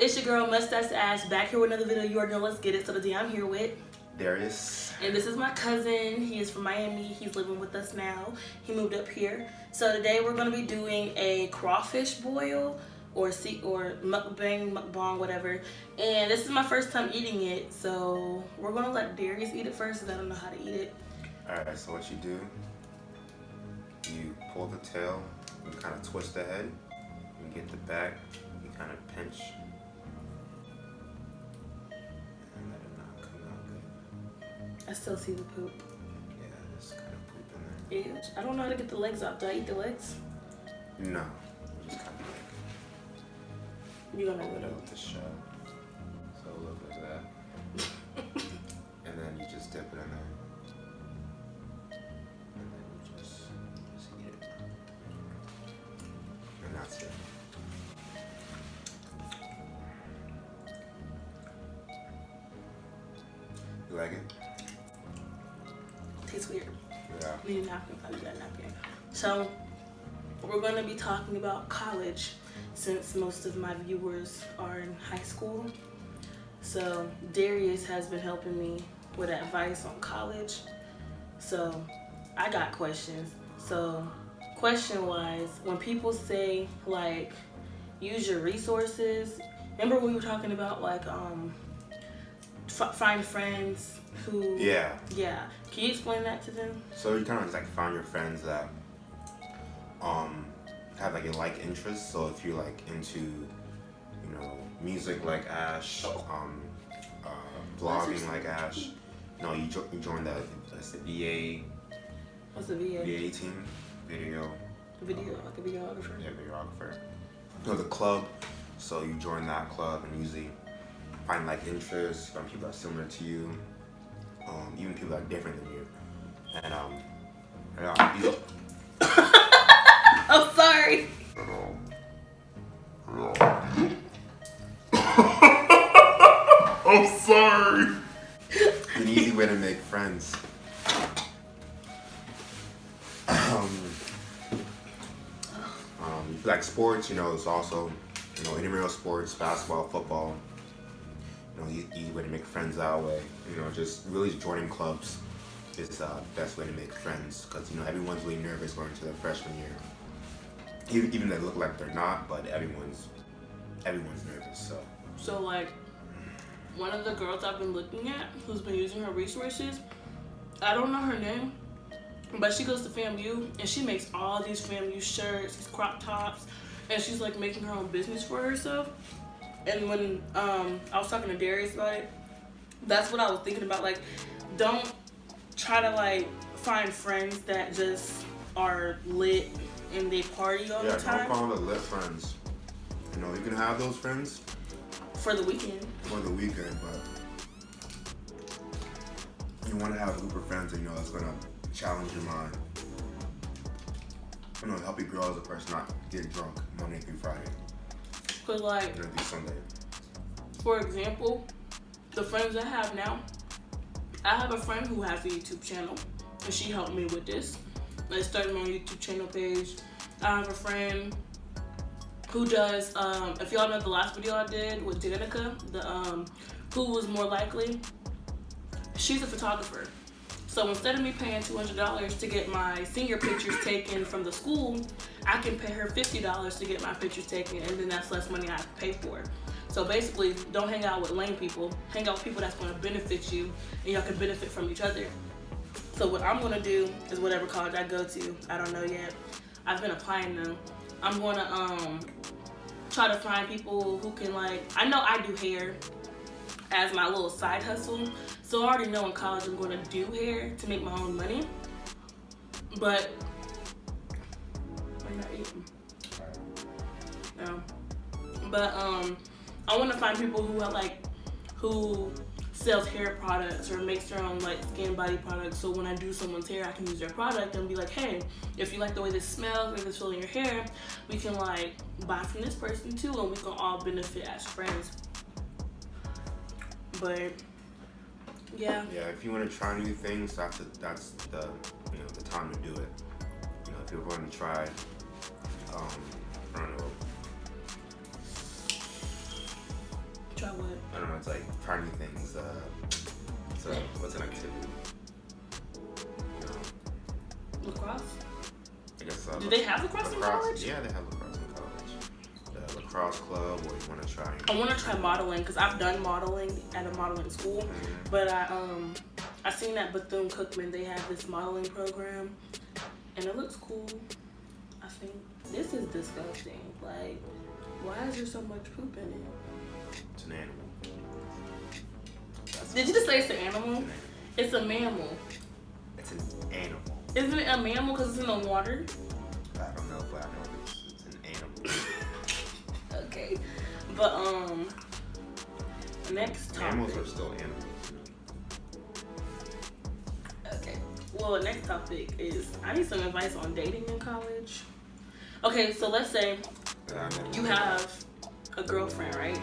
It's your girl Mustache Ash back here with another video. You already know, let's get it. So today I'm here with Darius. And this is my cousin. He is from Miami. He's living with us now. He moved up here. So today we're going to be doing a crawfish boil or mukbang, whatever. And this is my first time eating it. So we're going to let Darius eat it first because I don't know how to eat it. Alright, so what you do, you pull the tail, you kind of twist the head, you get the back, you kind of pinch. And let it not come out good. I still see the poop. Yeah, there's kind of poop in there. Ew. I don't know how to get the legs out. Do I eat the legs? No, just kind of You gonna like know with the shell. So it'll look like that. And then you just dip it in there. And then you just eat it. And that's it. You like it? Tastes weird. Yeah. We need a napkin. I need that napkin. So we're going to be talking about college since most of my viewers are in high school. So Darius has been helping me with advice on college. So I got questions. So question wise, when people say like use your resources, remember we were talking about like find friends who Yeah. Can you explain that to them? So you kind of like find your friends that have like a like interest. So if you're like into, you know, music like Ash, vlogging like Ash, you know, you join the VA. What's the VA? VA team, Like a videographer. Yeah, videographer. You know, the club. So you join that club and usually find like interests, find people that are similar to you, even people that are different than you. And yeah, Oh, sorry. I'm sorry. It's an easy way to make friends. If you like sports, you know, it's also, you know, intramural sports, basketball, football. You know, easy way to make friends that way. You know, just really joining clubs is the best way to make friends, because, you know, everyone's really nervous going into their freshman year. Even they look like they're not, but everyone's nervous. So like, one of the girls I've been looking at who's been using her resources, I don't know her name, but she goes to FAMU and she makes all these FAMU shirts, these crop tops, and she's like making her own business for herself. And when I was talking to Darius about it, that's what I was thinking about. Like, don't try to like find friends that just are lit and they party all the time. Yeah, don't follow the lit friends. You know, you can have those friends for the weekend. But you want to have a group of friends that, you know, that's gonna challenge your mind. You know, help you grow as a person, not get drunk Monday through Friday. Cause like, Gonna be Sunday. For example, the friends I have now, I have a friend who has a YouTube channel, and she helped me with this. I started my YouTube channel page. I have a friend who does, if y'all know the last video I did with Danica, who was more likely, she's a photographer. So instead of me paying $200 to get my senior pictures taken from the school, I can pay her $50 to get my pictures taken, and then that's less money I have to pay for. So basically, don't hang out with lame people. Hang out with people that's going to benefit you, and y'all can benefit from each other. So what I'm going to do is whatever college I go to, I don't know yet. I've been applying them. I'm going to try to find people who can, like, I know I do hair as my little side hustle. So I already know in college I'm going to do hair to make my own money. But I'm not eating. No. But I want to find people who are like, who sells hair products or makes their own like skin body products. So when I do someone's hair, I can use their product and be like, hey, if you like the way this smells or this feels in your hair, we can like buy from this person too, and we can all benefit as friends. But yeah. Yeah, if you want to try new things, that's the you know, the time to do it. You know, if you're going to try, I don't know, Try what? I don't know. It's like trying new things. So what's an activity? Lacrosse. I guess. Do they have lacrosse in college? Yeah, they have lacrosse in college. The lacrosse club, or you want to try? I want to try modeling because I've done modeling at a modeling school, but I seen that Bethune-Cookman, they have this modeling program, and it looks cool. I think this is disgusting. Like, why is there so much poop in it? It's an animal. Did you just say it's an animal? It's a mammal. It's an animal. Isn't it a mammal because it's in the water? I don't know, but I know it's an animal. Okay, but next topic. Animals are still animals. Okay. Well, next topic is I need some advice on dating in college. Okay, so let's say you have a girlfriend, right?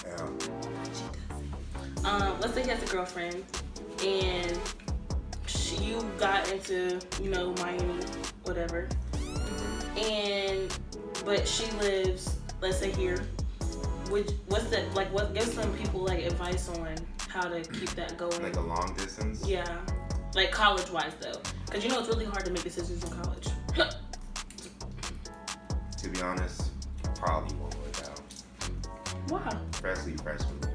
Yeah. Let's say he has a girlfriend, and you got into, Miami, whatever, but she lives, let's say here. Give some people advice on how to keep that going. Like a long distance? Yeah, like college-wise though, because it's really hard to make decisions in college. To be honest, probably won't work out. Why? Especially freshman year.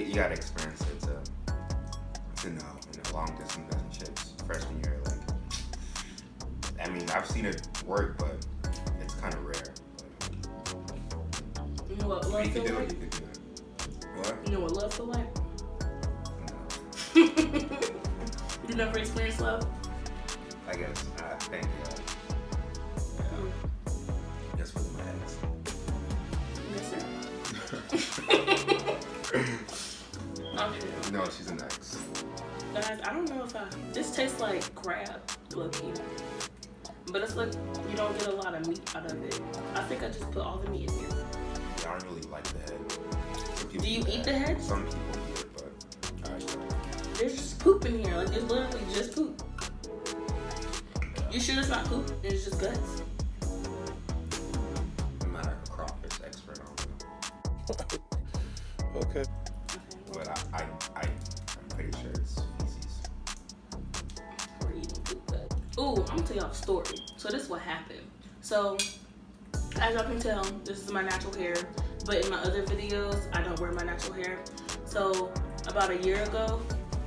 You gotta experience it to know. Long distance relationships, freshman year, I've seen it work, but it's kind of rare. You know what love feel like? You could do it. What? You know what love feel like? No. You never experienced love? I guess. I think, yeah. Just with my ex. Yes, sir. Okay. No, she's an ex. Guys, I don't know if this tastes like crab, low-key. But it's like you don't get a lot of meat out of it. I think I just put all the meat in here. Yeah, I don't really like the head. Do you eat the head? Some people eat it, but I don't. There's just poop in here. There's literally just poop. You sure it's not poop? It's just guts. I'm not a crawfish expert on it. Okay. But I'm pretty sure it's feces. We're eating poop guts. Ooh, I'm gonna tell y'all a story. So this is what happened. So, as y'all can tell, this is my natural hair. But in my other videos, I don't wear my natural hair. So, about a year ago,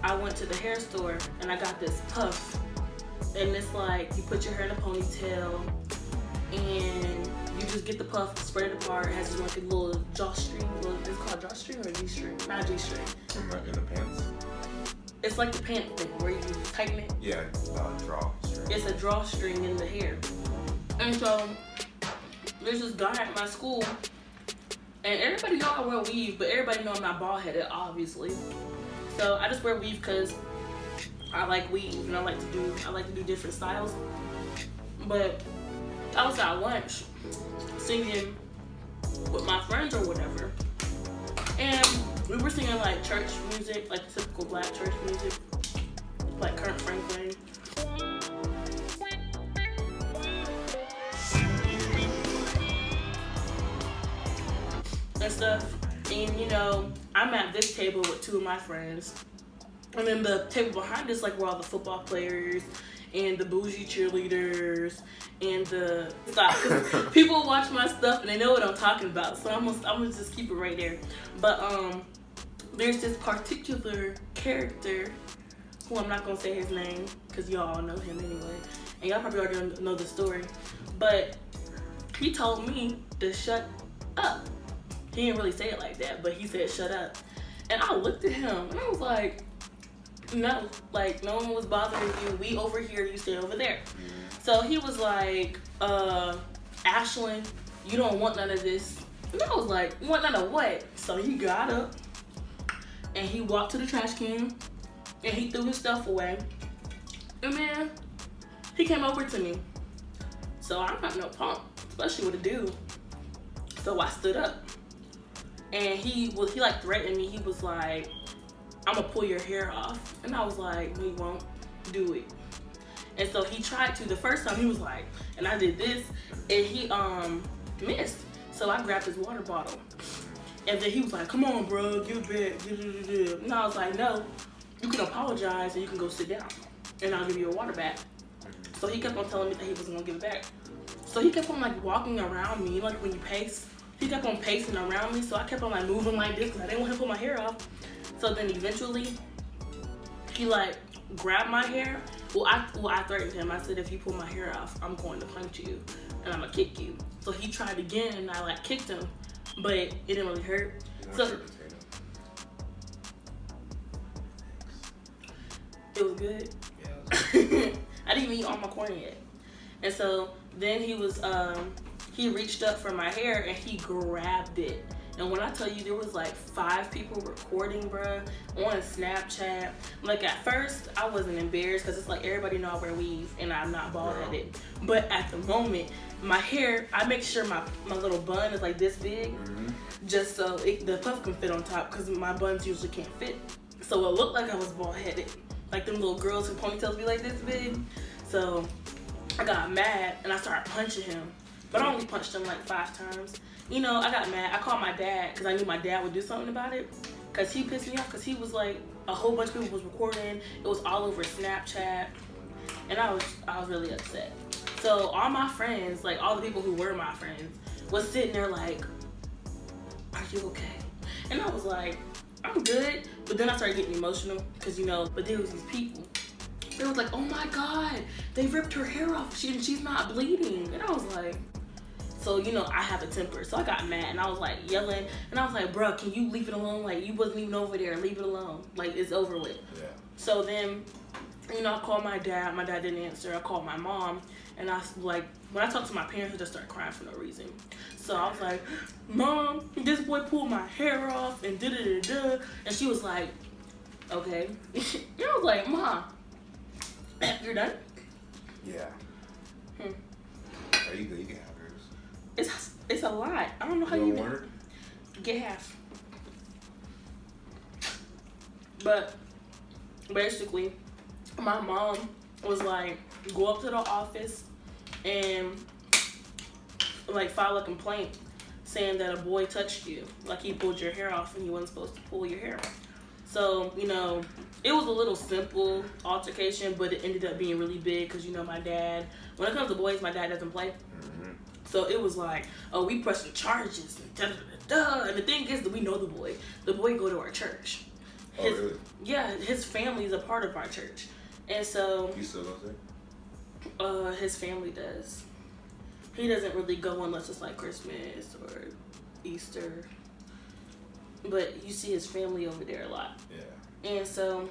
I went to the hair store and I got this puff. And it's like, you put your hair in a ponytail and you just get the puff, spread it apart. It has like a little drawstring. It's called drawstring or G-string? Not G-string. In the pants? It's like the pant thing where you tighten it. Yeah, drawstring. It's a drawstring in the hair. And so, there's this guy at my school, and everybody know I wear weave, but everybody know I'm not bald-headed, obviously. So I just wear weave because I like weave and I like to do different styles. But I was at lunch singing with my friends or whatever, and we were singing like church music, like typical black church music, like Kirk Franklin. And stuff. And I'm at this table with two of my friends. And then the table behind us, like, were all the football players and the bougie cheerleaders and the stuff. People watch my stuff and they know what I'm talking about. So I'm gonna just keep it right there. But there's this particular character who I'm not gonna say his name because y'all all know him anyway. And y'all probably already know the story. But he told me to shut up. He didn't really say it like that, but he said shut up. And I looked at him and I was like, no, like no one was bothering you. We over here, you stay over there. So he was like, Ashlyn, you don't want none of this. And I was like, you want none of what? So he got up and he walked to the trash can and he threw his stuff away. And man, he came over to me. So I'm not no punk, especially with a dude. So I stood up. And he like threatened me. He was like, I'm gonna pull your hair off. And I was like, no, you won't. Do it. And so he tried to. The first time he was like, and I did this, and he missed. So I grabbed his water bottle And then he was like, come on, bro, give it back. And I was like, no, you can apologize and you can go sit down. And I'll give you a water back. So he kept on telling me that he wasn't gonna give it back. So he kept on like walking around me, like when you pace. He kept on pacing around me, so I kept on like moving like this because I didn't want him to pull my hair off. So then eventually, he like grabbed my hair. Well, I threatened him. I said, if you pull my hair off, I'm going to punch you and I'm gonna kick you. So he tried again and I like kicked him, but it didn't really hurt. So it was good. Yeah. I didn't even eat all my corn yet. And so then he reached up for my hair and he grabbed it. And when I tell you there was like 5 people recording, bruh, on Snapchat. Like at first I wasn't embarrassed because it's like everybody know I wear weave and I'm not bald headed. But at the moment, my hair, I make sure my little bun is like this big, just so the puff can fit on top because my buns usually can't fit. So it looked like I was bald headed. Like them little girls who ponytails be like this big. So I got mad and I started punching him. But I only punched him like 5 times. You know, I got mad. I called my dad because I knew my dad would do something about it. Because he pissed me off because he was like, a whole bunch of people was recording. It was all over Snapchat. And I was really upset. So all my friends, like all the people who were my friends, was sitting there like, are you okay? And I was like, I'm good. But then I started getting emotional because, you know, but there was these people. They was like, oh my God, they ripped her hair off. She's not bleeding. And I was like, so, you know, I have a temper. So I got mad and I was like yelling. And I was like, bro, can you leave it alone? Like, you wasn't even over there. Leave it alone. Like, it's over with. Yeah. So then, you know, I called my dad. My dad didn't answer. I called my mom. And I was like, when I talked to my parents, I just started crying for no reason. So I was like, Mom, this boy pulled my hair off and da-da-da-da. And she was like, okay. And I was like, Mom, you're done? Yeah. Are you good? You can have yours. It's a lot. I don't know how you get half. But basically, my mom was like, go up to the office and like file a complaint saying that a boy touched you, like he pulled your hair off and he wasn't supposed to pull your hair off. So, you know, it was a little simple altercation, but it ended up being really big because, you know, my dad, when it comes to boys, my dad doesn't play. So it was like, oh, we pressing charges and da-da-da-da. And the thing is that we know the boy. The boy go to our church. Really? Yeah, his family is a part of our church. And so... You still go there? His family does. He doesn't really go unless it's like Christmas or Easter. But you see his family over there a lot. Yeah. And so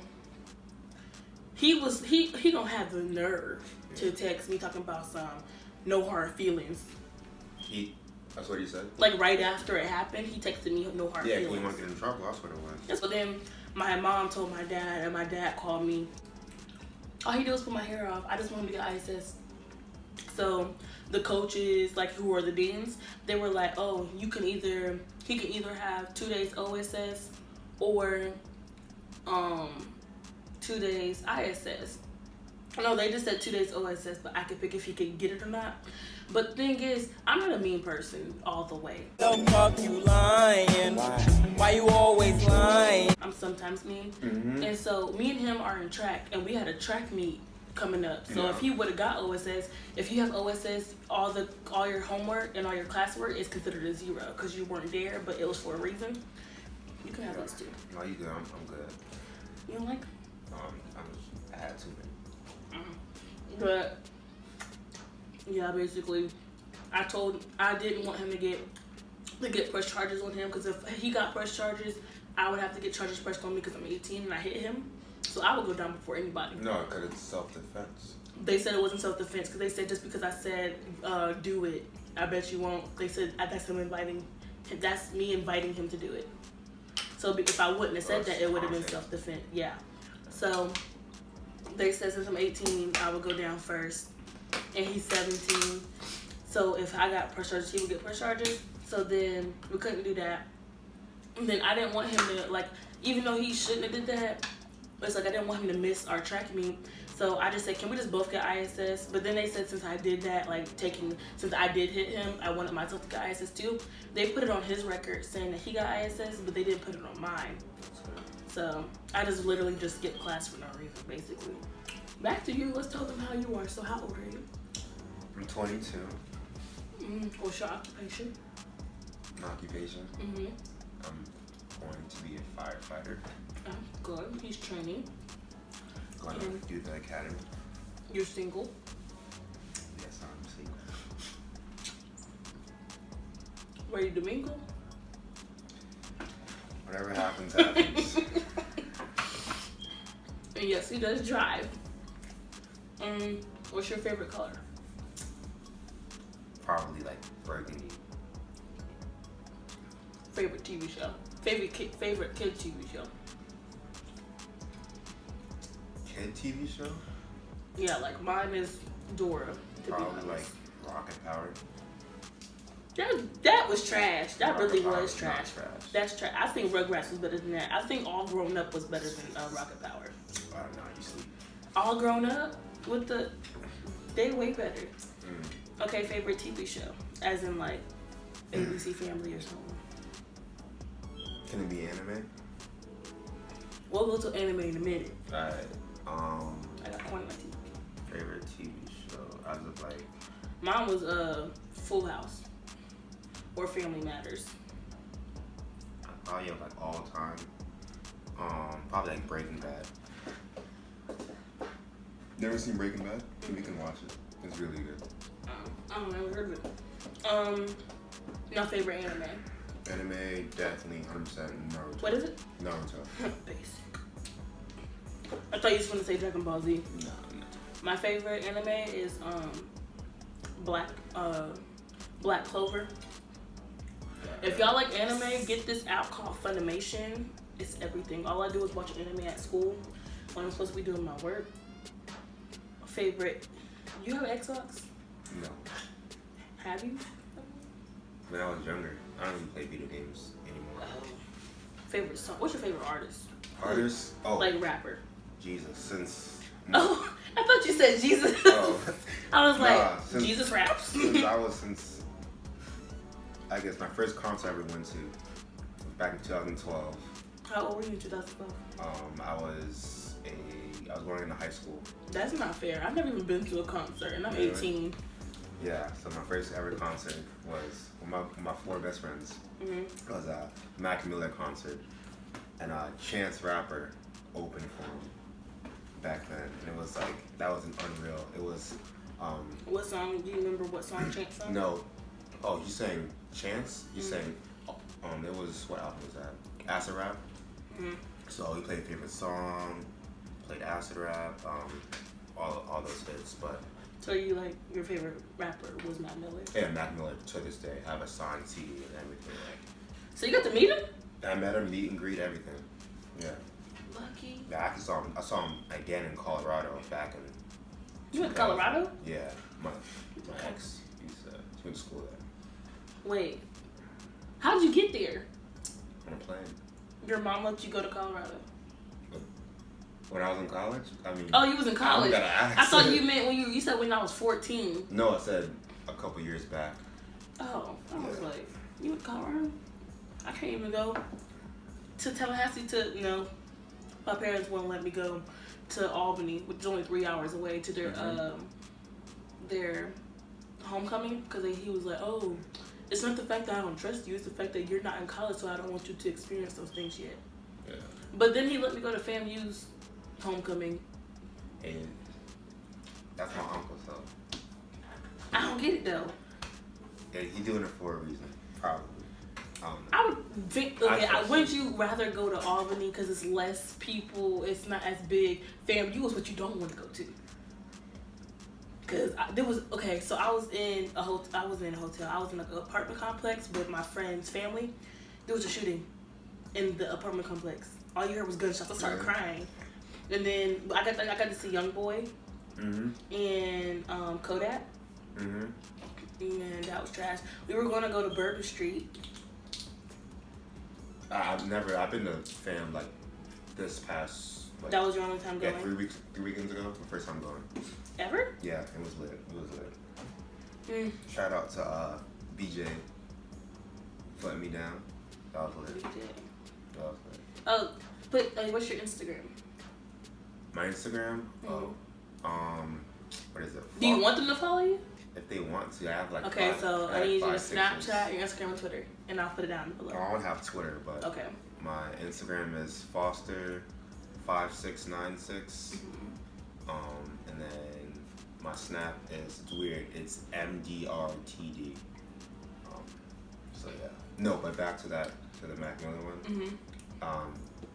he gonna have the nerve to text me talking about some no hard feelings. That's what he said? Like right after it happened, he texted me no hard feelings. Yeah, he wanted to get in trouble. That's what it was. And so then my mom told my dad, and my dad called me. All he did was put my hair off. I just wanted to get ISS. So the coaches, like who are the deans, they were like, oh, he can either have 2 days OSS or 2 days ISS. No, they just said 2 days OSS, but I could pick if he could get it or not. But the thing is, I'm not a mean person all the way. The fuck you lying? Why you always lying? I'm sometimes mean. And so me and him are in track, and we had a track meet coming up. So if he would have got OSS, if you have OSS, all your homework and all your classwork is considered a 0 because you weren't there, but it was for a reason. You can have those too. No, you good. I'm good. You don't like them? I had too many. But yeah, basically, I didn't want him to get press charges on him because if he got press charges, I would have to get charges pressed on me because I'm 18 and I hit him. So I would go down before anybody. No, because it's self-defense. They said it wasn't self-defense because they said just because I said do it, I bet you won't. They said that's me inviting him to do it. So if I wouldn't have said that, it would have been self-defense. Yeah. So they said since I'm 18, I would go down first, and he's 17. So if I got press charges, he would get press charges. So then we couldn't do that. And then I didn't want him to, like, even though he shouldn't have did that, it's like I didn't want him to miss our track meet. So I just said, can we just both get ISS? But then they said since I did that, like since I did hit him, I wanted myself to get ISS too. They put it on his record saying that he got ISS, but they didn't put it on mine. So I just literally just skipped class for no reason, basically. Back to you. Let's tell them how you are. So how old are you? I'm 22. What's your occupation? My occupation? I'm going to be a firefighter. Oh, good. He's training. Going to do the academy. You're single? Yes, I'm single. Ready to mingle? Whatever happens, happens. And yes, he does drive. What's your favorite color? Probably like burgundy. Favorite TV show? Favorite kid TV show? Kid TV show? Yeah, like mine is Dora. Probably like Rocket Power. That was trash. That Rocket really Power was trash. Not trash. That's trash. I think Rugrats was better than that. I think All Grown Up was better than Rocket Power. I don't know. You sleep. All Grown Up with they way better. Okay, favorite TV show, as in like ABC Family or something. Can it be anime? We'll go to anime in a minute. Alright. I got corn in my teeth. Favorite TV show as of like. Mine was Full House or Family Matters. Oh yeah, like all time. Probably like Breaking Bad. Never seen Breaking Bad? We can watch it. It's really good. I don't know, heard of it. No favorite anime. Anime, definitely 100% Naruto. What is it? Naruto. Basic. I thought you was gonna say Dragon Ball Z. No. My favorite anime is Black Clover. If y'all like anime, get this app called Funimation. It's everything. All I do is watch anime at school when I'm supposed to be doing my work. Favorite. You have Xbox? No. Have you? When I was younger, I don't even play video games anymore. Favorite song? What's your favorite artist? Artists? Oh. Like rapper. Jesus. Since. Oh, I thought you said Jesus. Oh. I was like, since, Jesus raps. since I guess my first concert I ever went to was back in 2012. How old were you in 2012? I was going into high school. That's not fair. I've never even been to a concert, and I'm Really? 18. Yeah, so my first ever concert was with my four best friends. It was a Mac Miller concert, and Chance Rapper opened for him back then, and it was like that was an unreal. It was. What song? Do you remember what song Chance sang? No. Oh, you saying Chance? You saying? It was what album was that? Acid Rap. So he played favorite song, played Acid Rap, all those hits, but. So you like your favorite rapper was Mac Miller? Yeah, Mac Miller to this day. I have a signed CD and everything. So you got to meet him? I met him, meet and greet, everything. Yeah. Lucky. Yeah, I actually saw him again in Colorado back in. You went to Colorado? Yeah, my ex. He went to school there. Wait, how did you get there? On a plane. Your mom let you go to Colorado? When I was in college, I mean. Oh, you was in college. I thought you meant when you said when I was 14. No, I said a couple years back. Oh, I was like, you went to Colorado? I can't even go to Tallahassee no. My parents wouldn't let me go to Albany, which is only 3 hours away, to their homecoming, because he was like, oh, it's not the fact that I don't trust you, it's the fact that you're not in college, so I don't want you to experience those things yet. Yeah. But then he let me go to FAMU's homecoming. And that's my uncle, so. I don't get it though. Yeah, he's doing it for a reason, probably. I would think, wouldn't you rather go to Albany because it's less people, it's not as big? FAMU is what you don't want to go to. Because so I was in a hotel, I was in an apartment complex with my friend's family. There was a shooting in the apartment complex. All you heard was gunshots. I started crying. And then I got to see Young Boy and Kodak. And that was trash. We were going to go to Bourbon Street. I've been to fam like this past Like, That was your only time going? Yeah, 3 weekends ago, the first time going. Ever? Yeah, it was lit. It was lit. Shout out to BJ putting me down. That was lit. BJ. That was lit. Oh, but what's your Instagram? My Instagram? What is it? Do you want them to follow you? If they want to, I have like okay, so I need you to 5, 6 Snapchat, your Instagram, and Twitter, and I'll put it down below. I don't have Twitter, but okay. My Instagram is Foster5696. And then my Snap is weird. It's MDRTD. So yeah. No, but back to the Mac Miller one.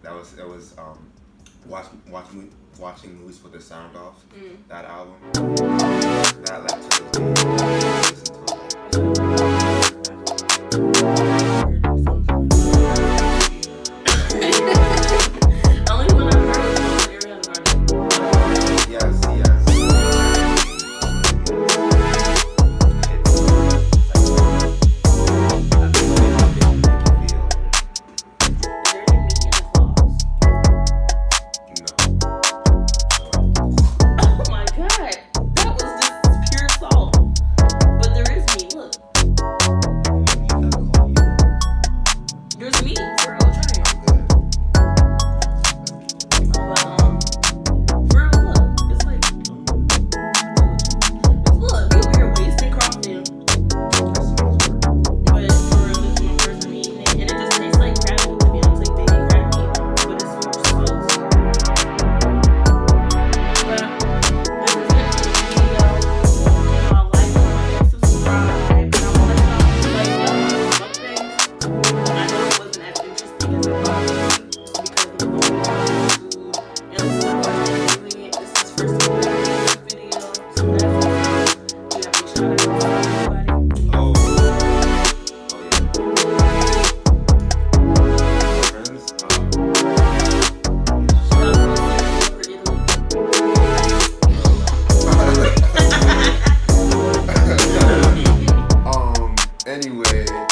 It was watching movies with the sound off. That album. That led to the only one I heard was Ariana Grande. Yes. Anyway.